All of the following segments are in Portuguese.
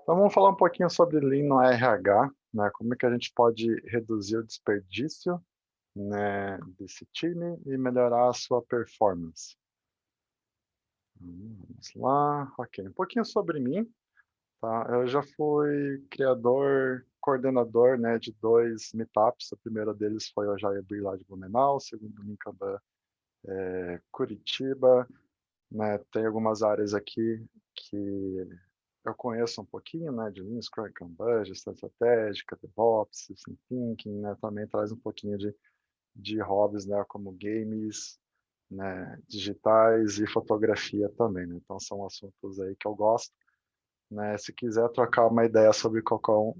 Então vamos falar um pouquinho sobre Lean no RH, né? Como é que a gente pode reduzir o desperdício, né, desse time e melhorar a sua performance. Vamos lá, ok. Um pouquinho sobre mim, tá? Eu já fui criador, coordenador, né, de 2 meetups. O primeiro deles foi o Jair lá de Blumenau, o segundo Lean Kanban, Curitiba, né? Tem algumas áreas aqui que eu conheço um pouquinho, né, de Lean, Scrum, Kanban, gestão estratégica, DevOps, System Thinking, né, também traz um pouquinho de hobbies, né, como games, né, digitais e fotografia também, né, então são assuntos aí que eu gosto, né, se quiser trocar uma ideia sobre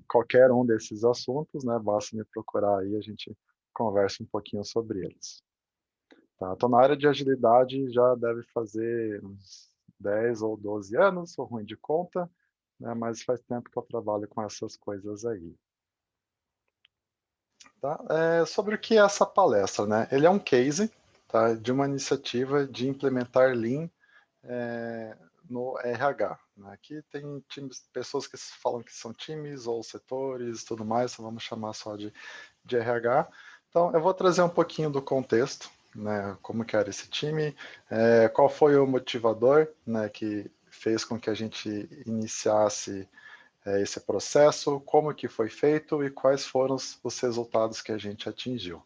qualquer um desses assuntos, né, basta me procurar aí, a gente conversa um pouquinho sobre eles. Tá, tô na área de agilidade, já deve fazer uns 10 ou 12 anos, sou ruim de conta, né, mas faz tempo que eu trabalho com essas coisas aí. Tá? Sobre o que é essa palestra, né? Ele é um case, tá, de uma iniciativa de implementar Lean no RH. Né? Aqui tem pessoas que falam que são times ou setores tudo mais, então vamos chamar só de RH. Então, eu vou trazer um pouquinho do contexto, né, como que era esse time, qual foi o motivador, né, que fez com que a gente iniciasse esse processo, como que foi feito e quais foram os resultados que a gente atingiu.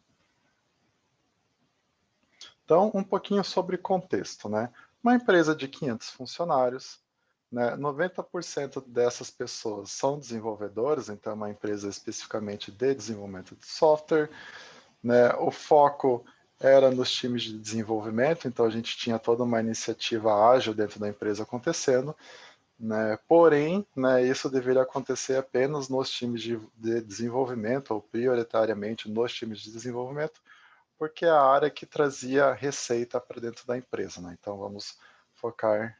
Então, um pouquinho sobre contexto, né? Uma empresa de 500 funcionários, né, 90% dessas pessoas são desenvolvedores, então é uma empresa especificamente de desenvolvimento de software, né? O foco era nos times de desenvolvimento, então a gente tinha toda uma iniciativa ágil dentro da empresa acontecendo, né? Porém, né, isso deveria acontecer apenas nos times de desenvolvimento, ou prioritariamente nos times de desenvolvimento, porque é a área que trazia receita para dentro da empresa. Né? Então, vamos focar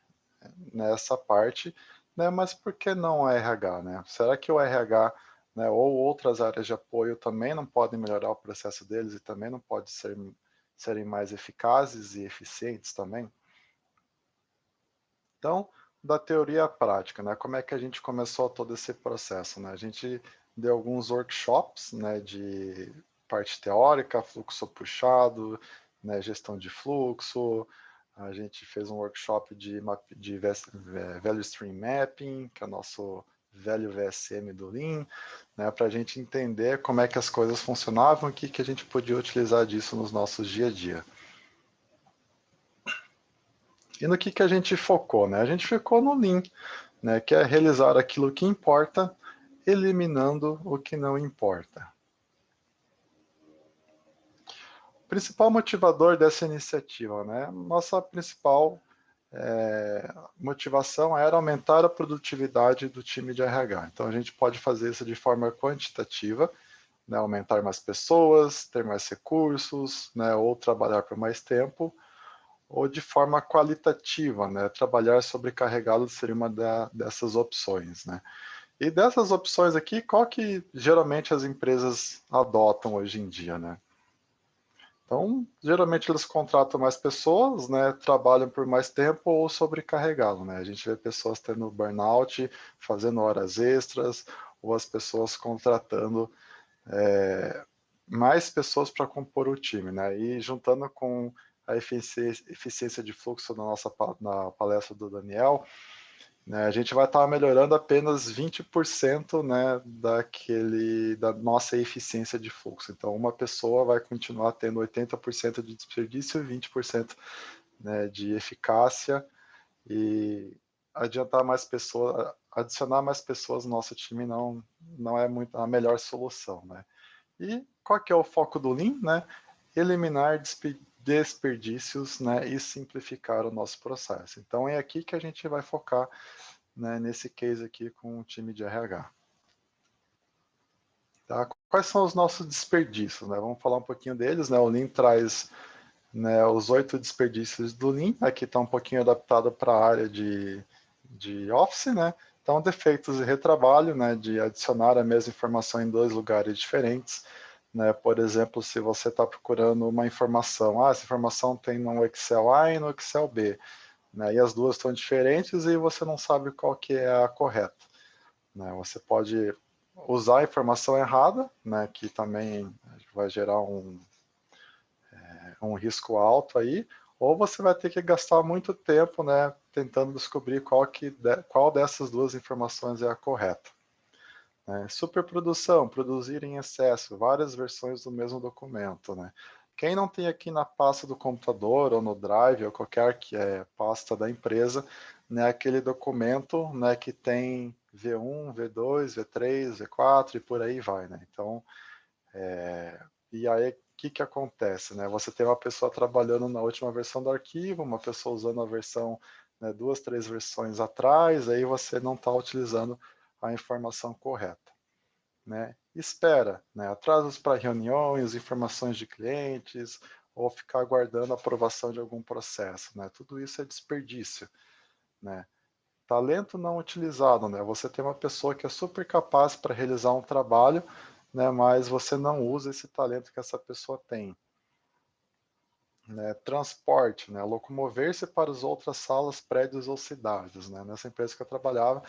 nessa parte, né? Mas por que não o RH? Né? Será que o RH, né, ou outras áreas de apoio também não podem melhorar o processo deles e também não podem serem mais eficazes e eficientes também? Então, da teoria à prática, né? Como é que a gente começou todo esse processo? Né? A gente deu alguns workshops, né, de parte teórica, fluxo puxado, né, gestão de fluxo. A gente fez um workshop de Value Stream Mapping, que é o nosso velho VSM do Lean, né, para a gente entender como é que as coisas funcionavam e o que a gente podia utilizar disso nos nossos dia a dia. E no que a gente focou? Né? A gente ficou no Lean, né, que é realizar aquilo que importa, eliminando o que não importa. O principal motivador dessa iniciativa, né? Nossa principal motivação era aumentar a produtividade do time de RH. Então a gente pode fazer isso de forma quantitativa, né, aumentar mais pessoas, ter mais recursos, né, ou trabalhar por mais tempo, ou de forma qualitativa, né, trabalhar sobrecarregado seria uma dessas opções. Né. E dessas opções aqui, qual que geralmente as empresas adotam hoje em dia, né? Então, geralmente eles contratam mais pessoas, né, trabalham por mais tempo ou sobrecarregado, né? A gente vê pessoas tendo burnout, fazendo horas extras, ou as pessoas contratando mais pessoas para compor o time, né? E juntando com a eficiência de fluxo na palestra do Daniel, né, a gente vai estar melhorando apenas 20%, né, da nossa eficiência de fluxo. Então, uma pessoa vai continuar tendo 80% de desperdício e 20%, né, de eficácia, e adicionar mais pessoas no nosso time não é muito a melhor solução. Né? E qual que é o foco do Lean? Né? Eliminar desperdícios, né, e simplificar o nosso processo. Então é aqui que a gente vai focar, né, nesse case aqui com o time de RH. Tá? Quais são os nossos desperdícios? Né? Vamos falar um pouquinho deles. Né? O Lean traz, né, os 8 desperdícios do Lean. Aqui está um pouquinho adaptado para a área de Office. Né? Então, defeitos de retrabalho, né, de adicionar a mesma informação em 2 lugares diferentes, né? Por exemplo, se você está procurando uma informação, essa informação tem no Excel A e no Excel B, né? E as duas estão diferentes e você não sabe qual que é a correta, né? Você pode usar a informação errada, né? Que também vai gerar um risco alto aí, ou você vai ter que gastar muito tempo, né, tentando descobrir qual dessas duas informações é a correta. Superprodução, produzir em excesso, várias versões do mesmo documento, né? Quem não tem aqui na pasta do computador ou no Drive ou qualquer pasta da empresa, né, aquele documento, né, que tem V1, V2, V3, V4 e por aí vai, né? Então, e aí o que acontece, né? Você tem uma pessoa trabalhando na última versão do arquivo, uma pessoa usando a versão, né, 2, 3 versões atrás, aí você não está utilizando a informação correta, né? Espera, né? Atrasos para reuniões, informações de clientes, ou ficar aguardando a aprovação de algum processo, né? Tudo isso é desperdício, né? Talento não utilizado, né? Você tem uma pessoa que é super capaz para realizar um trabalho, né? Mas você não usa esse talento que essa pessoa tem. Né? Transporte, né? Locomover-se para as outras salas, prédios ou cidades, né? Nessa empresa que eu trabalhava,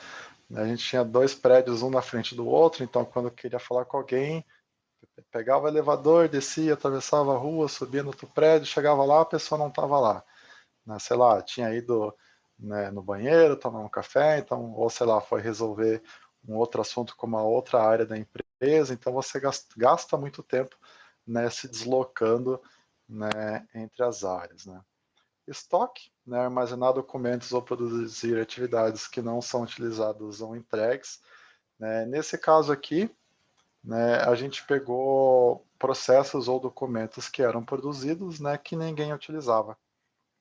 né, a gente tinha 2 prédios, um na frente do outro, então quando eu queria falar com alguém, pegava o elevador, descia, atravessava a rua, subia no outro prédio, chegava lá, a pessoa não estava lá. Né? Sei lá, tinha ido, né, no banheiro, tomar um café, então, ou sei lá, foi resolver um outro assunto com uma outra área da empresa, então você gasta muito tempo, né, se deslocando, né, entre as áreas. Né? Estoque, né, armazenar documentos ou produzir atividades que não são utilizadas ou entregues. Né? Nesse caso aqui, né, a gente pegou processos ou documentos que eram produzidos, né, que ninguém utilizava.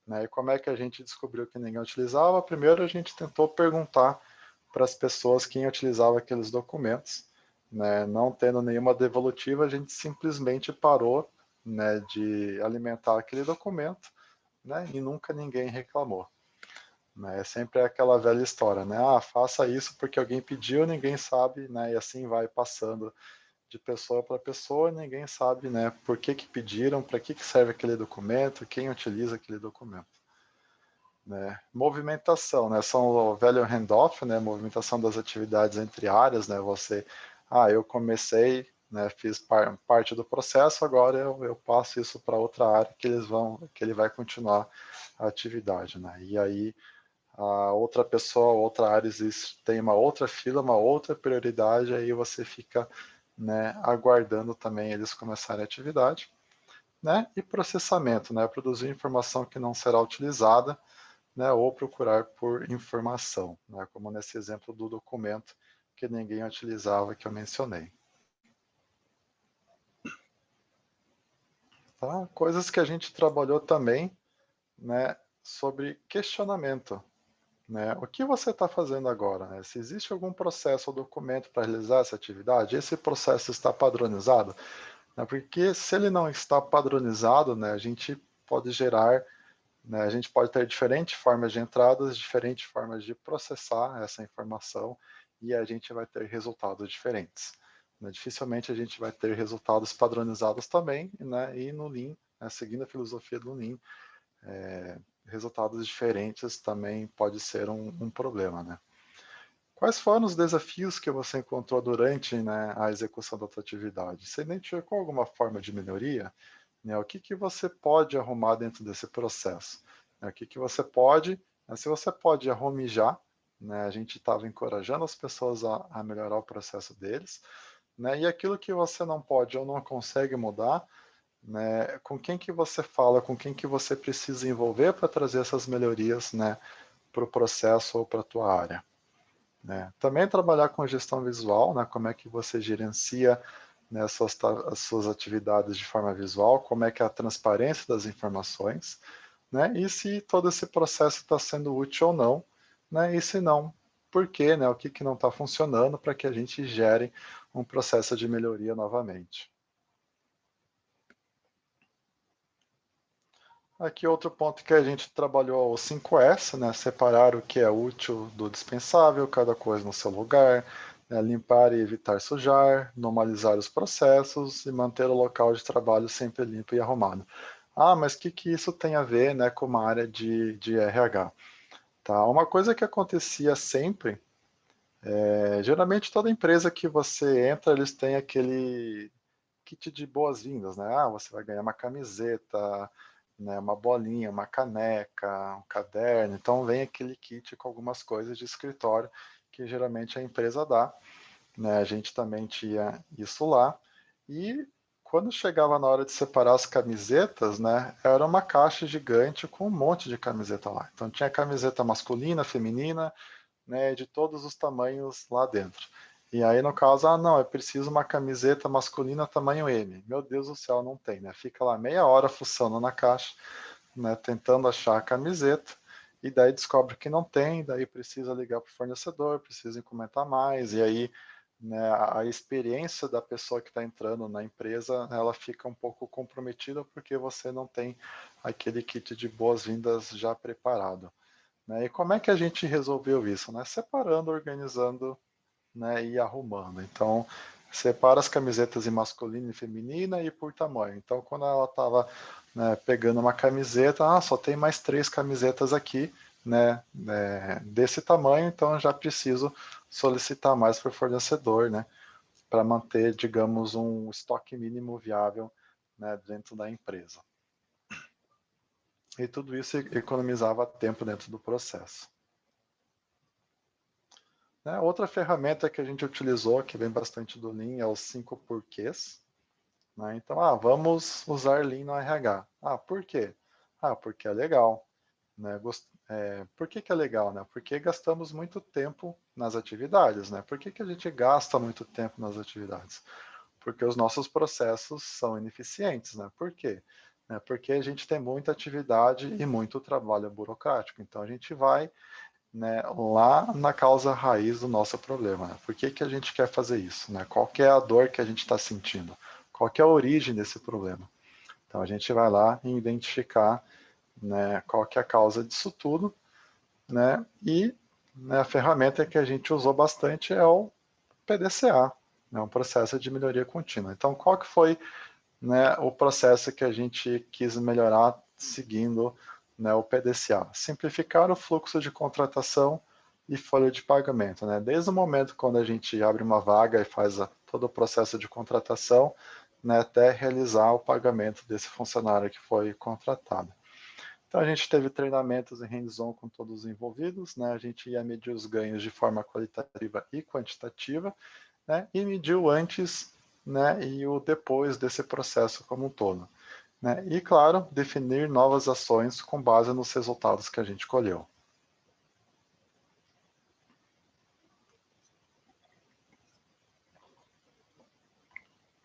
Né? E como é que a gente descobriu que ninguém utilizava? Primeiro a gente tentou perguntar para as pessoas quem utilizava aqueles documentos. Né? Não tendo nenhuma devolutiva, a gente simplesmente parou, né, de alimentar aquele documento, né, e nunca ninguém reclamou. Né? É sempre aquela velha história, né? Faça isso porque alguém pediu, ninguém sabe, né? E assim vai passando de pessoa para pessoa, ninguém sabe, né, por que pediram, para que serve aquele documento, quem utiliza aquele documento. Né? Movimentação, né, são o velho handoff, né, movimentação das atividades entre áreas, né, você, eu comecei, né, fiz parte do processo, agora eu passo isso para outra área que ele vai continuar a atividade, né, e aí a outra pessoa, outra área existe, tem uma outra fila, uma outra prioridade, aí você fica, né, aguardando também eles começarem a atividade, né, e processamento, né, produzir informação que não será utilizada, né, ou procurar por informação, né, como nesse exemplo do documento que ninguém utilizava que eu mencionei. Tá? Coisas que a gente trabalhou também, né, sobre questionamento. Né? O que você está fazendo agora? Né? Se existe algum processo ou documento para realizar essa atividade, esse processo está padronizado? Né? Porque se ele não está padronizado, né, a gente pode gerar, né, a gente pode ter diferentes formas de entradas, diferentes formas de processar essa informação e a gente vai ter resultados diferentes. Né? Dificilmente a gente vai ter resultados padronizados também, né? E no Lean, né, seguindo a filosofia do Lean, resultados diferentes também pode ser um problema, né? Quais foram os desafios que você encontrou durante, né, a execução da sua atividade? Você identificou alguma forma de melhoria? Né, o que você pode arrumar dentro desse processo? Né, o que você pode, né, se você pode arrumijar, né, a gente estava encorajando as pessoas a melhorar o processo deles, né, e aquilo que você não pode ou não consegue mudar, né, com quem que você fala, com quem que você precisa envolver para trazer essas melhorias, né, para o processo ou para a tua área. Né? Também trabalhar com gestão visual, né? Como é que você gerencia, né, as suas atividades de forma visual, como é que é a transparência das informações, né? E se todo esse processo está sendo útil ou não, né? E se não, por quê, né? O que não está funcionando para que a gente gere um processo de melhoria novamente. Aqui outro ponto que a gente trabalhou o 5S, né? Separar o que é útil do dispensável, cada coisa no seu lugar, limpar e evitar sujar, normalizar os processos e manter o local de trabalho sempre limpo e arrumado. Ah, mas o que isso tem a ver, né, com uma área de RH? Tá? Uma coisa que acontecia sempre, geralmente toda empresa que você entra, eles têm aquele kit de boas-vindas, né? Ah, você vai ganhar uma camiseta, né, uma bolinha, uma caneca, um caderno. Então vem aquele kit com algumas coisas de escritório que geralmente a empresa dá, né? A gente também tinha isso lá. E quando chegava na hora de separar as camisetas, né, era uma caixa gigante com um monte de camiseta lá. Então tinha camiseta masculina, feminina, né, de todos os tamanhos lá dentro. E aí, no caso, ah, não, eu preciso uma camiseta masculina tamanho M. Meu Deus do céu, não tem, né? Fica lá meia hora fuçando na caixa, né, tentando achar a camiseta, e daí descobre que não tem, daí precisa ligar para o fornecedor, precisa encomendar mais, e aí, né, a experiência da pessoa que está entrando na empresa, ela fica um pouco comprometida porque você não tem aquele kit de boas-vindas já preparado. Né? E como é que a gente resolveu isso? Né? Separando, organizando, né, e arrumando. Então, separa as camisetas em masculina e feminina e por tamanho. Então, quando ela estava, né, pegando uma camiseta, só tem mais 3 camisetas aqui, né, desse tamanho, então já preciso solicitar mais para o fornecedor, né, para manter, digamos, um estoque mínimo viável, né, dentro da empresa. E tudo isso economizava tempo dentro do processo. Né? Outra ferramenta que a gente utilizou, que vem bastante do Lean, é os 5 porquês. Né? Então, vamos usar Lean no RH. Por quê? Porque é legal. Né? Por que é legal? Né? Porque gastamos muito tempo nas atividades. Né? Por que a gente gasta muito tempo nas atividades? Porque os nossos processos são ineficientes. Né? Por quê? Porque a gente tem muita atividade e muito trabalho burocrático. Então, a gente vai, né, lá na causa raiz do nosso problema. Né? Por que a gente quer fazer isso? Né? Qual que é a dor que a gente está sentindo? Qual que é a origem desse problema? Então a gente vai lá e identificar, né, qual que é a causa disso tudo, né, e, né, a ferramenta que a gente usou bastante é o PDCA, né, um processo de melhoria contínua. Então qual que foi, né, o processo que a gente quis melhorar seguindo, né, o PDCA? Simplificar o fluxo de contratação e folha de pagamento. Né? Desde o momento quando a gente abre uma vaga e faz todo o processo de contratação, né, até realizar o pagamento desse funcionário que foi contratado. Então a gente teve treinamentos em hands-on com todos os envolvidos, né? A gente ia medir os ganhos de forma qualitativa e quantitativa, né? E mediu antes, né, e o depois desse processo como um todo. Né? E, claro, definir novas ações com base nos resultados que a gente colheu.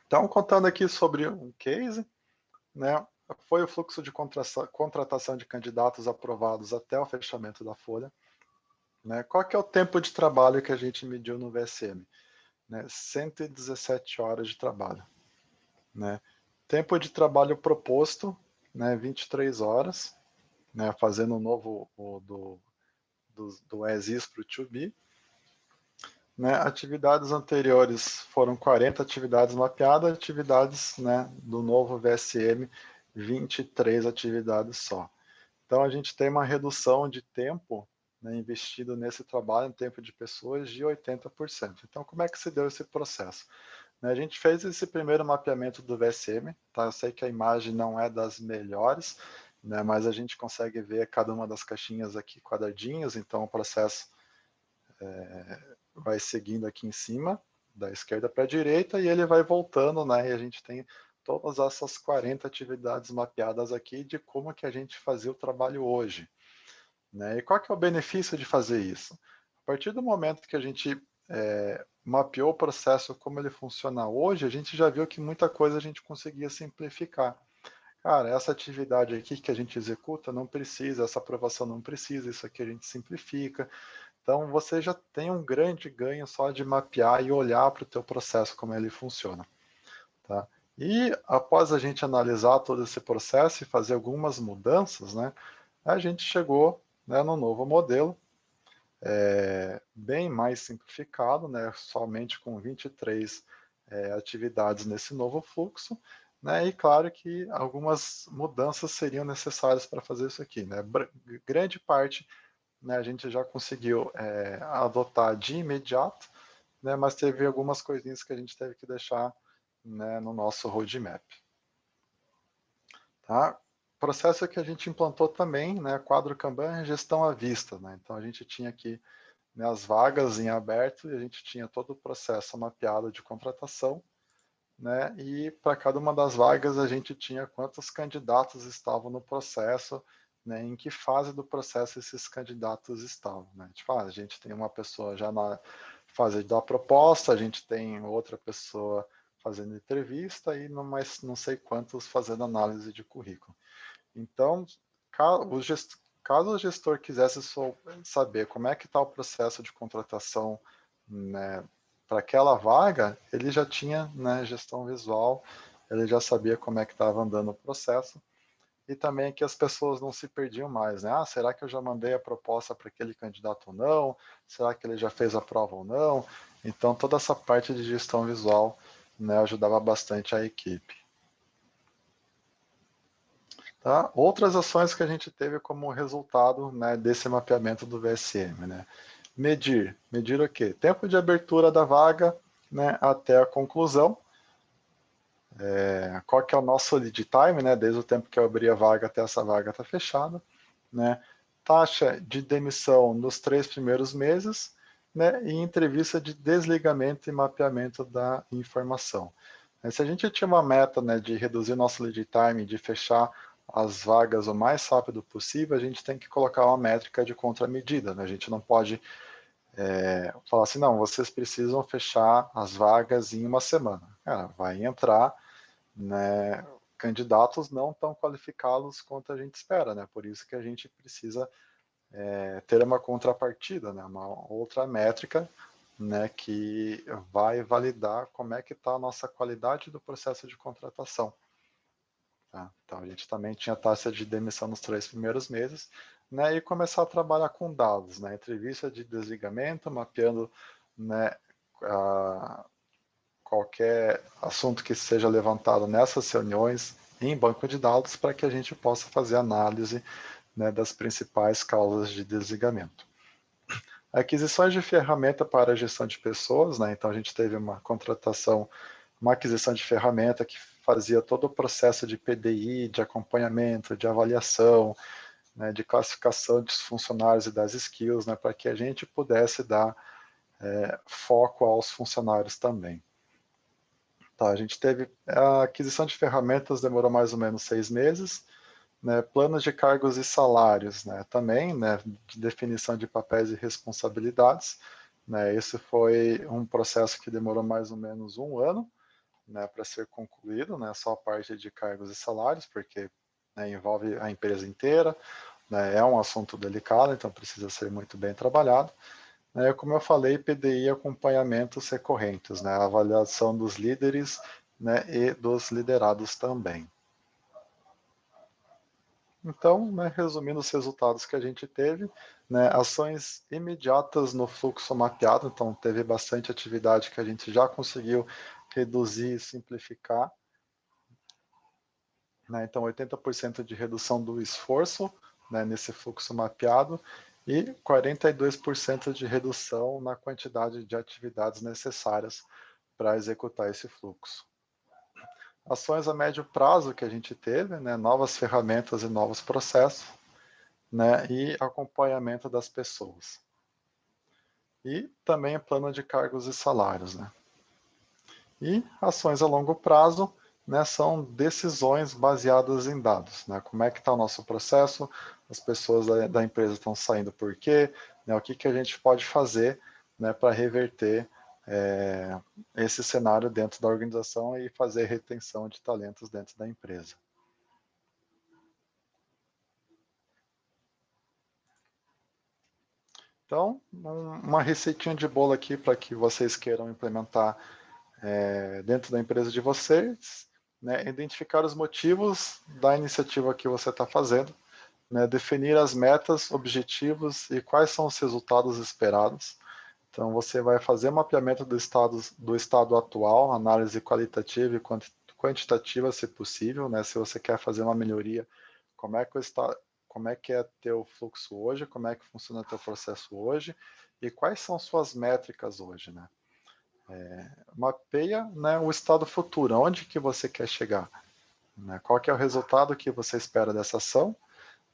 Então, contando aqui sobre um case, né, foi o fluxo de contratação de candidatos aprovados até o fechamento da folha. Né? Qual que é o tempo de trabalho que a gente mediu no VSM? Né? 117 horas de trabalho. Né? Tempo de trabalho proposto, né, 23 horas, né, fazendo o novo do as is para o to be. Né, atividades anteriores foram 40 atividades mapeadas, atividades, né, do novo VSM, 23 atividades só. Então, a gente tem uma redução de tempo, né, investido nesse trabalho, em tempo de pessoas, de 80%. Então, como é que se deu esse processo? Né, a gente fez esse primeiro mapeamento do VSM, tá? Eu sei que a imagem não é das melhores, né, mas a gente consegue ver cada uma das caixinhas aqui quadradinhos, então o processo vai seguindo aqui em cima, da esquerda para a direita, e ele vai voltando, né? E a gente tem todas essas 40 atividades mapeadas aqui de como que a gente fazia o trabalho hoje. Né? E qual que é o benefício de fazer isso? A partir do momento que a gente mapeou o processo como ele funciona hoje, a gente já viu que muita coisa a gente conseguia simplificar. Cara, essa atividade aqui que a gente executa não precisa, essa aprovação não precisa, isso aqui a gente simplifica. Então, você já tem um grande ganho só de mapear e olhar para o teu processo, como ele funciona. Tá? E após a gente analisar todo esse processo e fazer algumas mudanças, né, a gente chegou, né, no novo modelo, bem mais simplificado, né, somente com 23 atividades nesse novo fluxo, né, e claro que algumas mudanças seriam necessárias para fazer isso aqui, né, grande parte, né, a gente já conseguiu adotar de imediato, né, mas teve algumas coisinhas que a gente teve que deixar, né, no nosso roadmap. Tá? Processo que a gente implantou também, né, quadro Kanban, gestão à vista, né, então a gente tinha aqui, né, as vagas em aberto e a gente tinha todo o processo mapeado de contratação, né, e para cada uma das vagas a gente tinha quantos candidatos estavam no processo, né, em que fase do processo esses candidatos estavam, né. Tipo, a gente tem uma pessoa já na fase da proposta, a gente tem outra pessoa fazendo entrevista e não sei quantos fazendo análise de currículo. Então, caso o gestor quisesse saber como é que está o processo de contratação, né, para aquela vaga, ele já tinha, né, gestão visual, ele já sabia como é que estava andando o processo, e também que as pessoas não se perdiam mais, né? Ah, será que eu já mandei a proposta para aquele candidato ou não? Será que ele já fez a prova ou não? Então, toda essa parte de gestão visual, né, ajudava bastante a equipe. Tá? Outras ações que a gente teve como resultado, né, desse mapeamento do VSM, né? Medir o quê? Tempo de abertura da vaga, né, até a conclusão. Qual que é o nosso lead time, né, desde o tempo que eu abri a vaga até essa vaga estar fechada, né? Taxa de demissão nos 3 primeiros meses, né, e entrevista de desligamento e mapeamento da informação. Se a gente tinha uma meta, né, de reduzir nosso lead time, de fechar as vagas o mais rápido possível, a gente tem que colocar uma métrica de contramedida, né? A gente não pode falar assim, não, vocês precisam fechar as vagas em uma semana. Cara, vai entrar, né, candidatos não tão qualificados quanto a gente espera, né? Por isso que a gente precisa ter uma contrapartida, né? Uma outra métrica, né, que vai validar como é que está a nossa qualidade do processo de contratação. Tá? Então, a gente também tinha taxa de demissão nos 3 primeiros meses, né, e começar a trabalhar com dados, né, entrevista de desligamento, mapeando, né, qualquer assunto que seja levantado nessas reuniões em banco de dados para que a gente possa fazer análise, né, das principais causas de desligamento. Aquisições de ferramenta para a gestão de pessoas, né, então a gente teve uma contratação, uma aquisição de ferramenta que fazia todo o processo de PDI, de acompanhamento, de avaliação, né, de classificação dos funcionários e das skills, né, para que a gente pudesse dar foco aos funcionários também. Tá, a gente teve a aquisição de ferramentas, demorou mais ou menos 6 meses, né, planos de cargos e salários, né, também, né, de definição de papéis e responsabilidades, né, esse foi um processo que demorou mais ou menos 1 ano, né, para ser concluído, né, só a parte de cargos e salários, porque, né, envolve a empresa inteira, né, é um assunto delicado, então precisa ser muito bem trabalhado. Como eu falei, PDI e acompanhamentos recorrentes, né, a avaliação dos líderes, né, e dos liderados também. Então, né, resumindo os resultados que a gente teve, né, ações imediatas no fluxo mapeado, então teve bastante atividade que a gente já conseguiu reduzir e simplificar, né, então 80% de redução do esforço, né, nesse fluxo mapeado e 42% de redução na quantidade de atividades necessárias para executar esse fluxo. Ações a médio prazo que a gente teve, né, novas ferramentas e novos processos, né, e acompanhamento das pessoas. E também plano de cargos e salários, né. E ações a longo prazo, né, são decisões baseadas em dados, né, como é que está o nosso processo, as pessoas da empresa estão saindo por quê, né, o que a gente pode fazer, né, para reverter esse cenário dentro da organização e fazer retenção de talentos dentro da empresa. Então, uma receitinha de bolo aqui para que vocês queiram implementar dentro da empresa de vocês, né, identificar os motivos da iniciativa que você está fazendo, né, definir as metas, objetivos e quais são os resultados esperados. Então, você vai fazer mapeamento do estado atual, análise qualitativa e quantitativa, se possível, né? Se você quer fazer uma melhoria, como é que é teu fluxo hoje, como é que funciona teu processo hoje e quais são suas métricas hoje, né? Mapeia, né, o estado futuro, onde que você quer chegar, né? Qual que é o resultado que você espera dessa ação,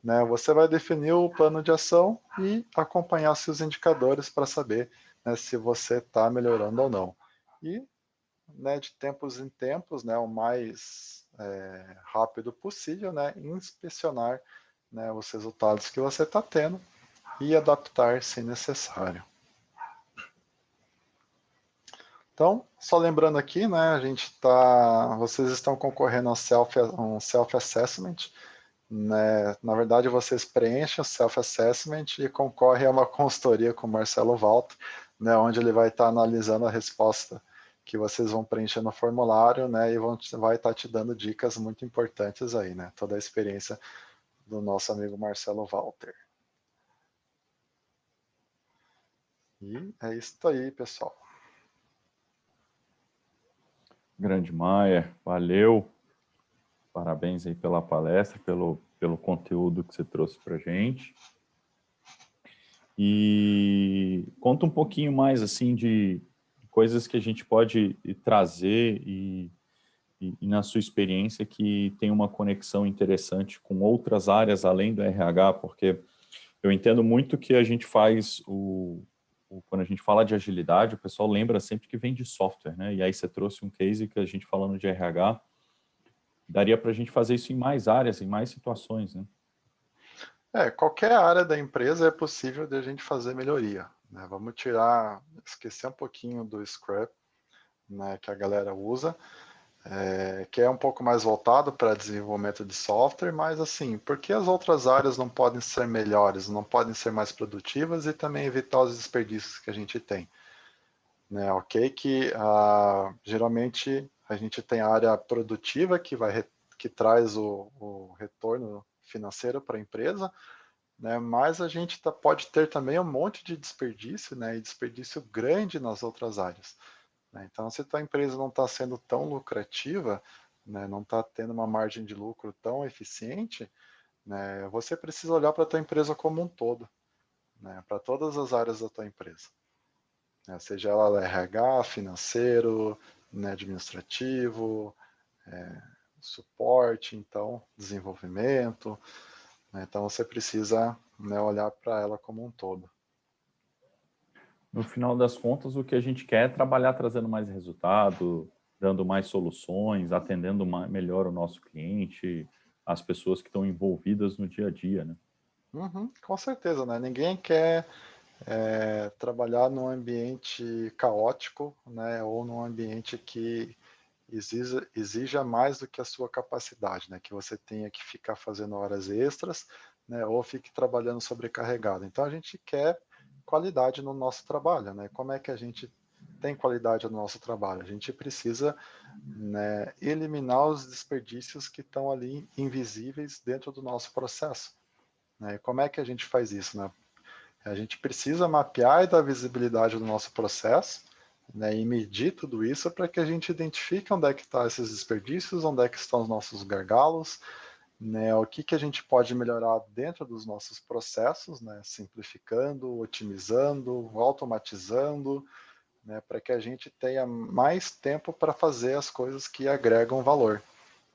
né? Você vai definir o plano de ação e acompanhar seus indicadores para saber, né, se você está melhorando ou não. E, né, de tempos em tempos, né, o mais rápido possível, né, inspecionar, né, os resultados que você está tendo e adaptar se necessário. Então, só lembrando aqui, né, vocês estão concorrendo a um self-assessment, né? Na verdade, vocês preenchem o self-assessment e concorrem a uma consultoria com o Marcelo Walter, né, onde ele vai estar analisando a resposta que vocês vão preencher no formulário, né, e vai estar te dando dicas muito importantes aí, né, toda a experiência do nosso amigo Marcelo Walter. E é isso aí, pessoal. Grande Maier, valeu. Parabéns aí pela palestra, pelo conteúdo que você trouxe para a gente. E conta um pouquinho mais assim de coisas que a gente pode trazer e na sua experiência que tem uma conexão interessante com outras áreas além do RH, porque eu entendo muito que a gente faz quando a gente fala de agilidade, o pessoal lembra sempre que vem de software, né? E aí você trouxe um case que a gente falando de RH, daria para a gente fazer isso em mais áreas, em mais situações, né? Qualquer área da empresa é possível de a gente fazer melhoria, né? Vamos esquecer um pouquinho do Scrum, né, que a galera usa, que é um pouco mais voltado para desenvolvimento de software, mas assim, por que as outras áreas não podem ser melhores, não podem ser mais produtivas e também evitar os desperdícios que a gente tem? Né, ok que geralmente a gente tem a área produtiva que traz o retorno financeiro para a empresa, né, mas a gente pode ter também um monte de desperdício, né, e desperdício grande nas outras áreas. Né? Então, se a tua empresa não está sendo tão lucrativa, né, não está tendo uma margem de lucro tão eficiente, né, você precisa olhar para a tua empresa como um todo, né, para todas as áreas da tua empresa. Né, seja ela RH, financeiro, né, administrativo, suporte, então, desenvolvimento. Né, então, você precisa, né, olhar para ela como um todo. No final das contas, o que a gente quer é trabalhar trazendo mais resultado, dando mais soluções, atendendo melhor o nosso cliente, as pessoas que estão envolvidas no dia a dia, né? Com certeza, né? Ninguém quer trabalhar num ambiente caótico, né? Ou num ambiente que exija mais do que a sua capacidade, né? Que você tenha que ficar fazendo horas extras, né? Ou fique trabalhando sobrecarregado. Então a gente quer qualidade no nosso trabalho, né? Como é que a gente tem qualidade no nosso trabalho? A gente precisa, né, eliminar os desperdícios que estão ali invisíveis dentro do nosso processo. Né? E como é que a gente faz isso? Né? A gente precisa mapear e dar visibilidade do nosso processo, né, e medir tudo isso para que a gente identifique onde é que estão esses desperdícios, onde é que estão os nossos gargalos, né, o que a gente pode melhorar dentro dos nossos processos, né, simplificando, otimizando, automatizando, né, para que a gente tenha mais tempo para fazer as coisas que agregam valor.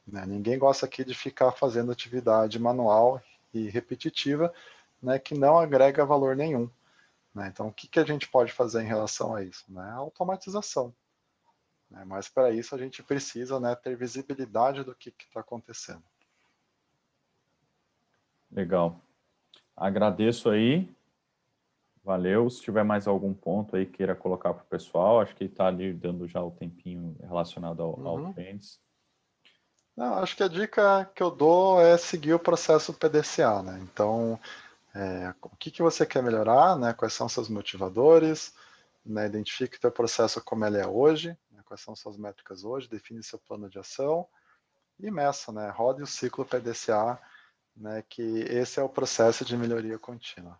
Né? Ninguém gosta aqui de ficar fazendo atividade manual e repetitiva, né, que não agrega valor nenhum. Né? Então, o que a gente pode fazer em relação a isso? Né? A automatização. Né? Mas para isso a gente precisa, né, ter visibilidade do que está acontecendo. Legal. Agradeço aí. Valeu. Se tiver mais algum ponto aí queira colocar para o pessoal, acho que está ali dando já o tempinho relacionado ao Trends. Não, acho que a dica que eu dou é seguir o processo PDCA. Né? Então, o que você quer melhorar, né? Quais são seus motivadores, né? Identifique o teu processo como ele é hoje, né? Quais são suas métricas hoje, define seu plano de ação e meça, né? Rode o ciclo PDCA, né, que esse é o processo de melhoria contínua.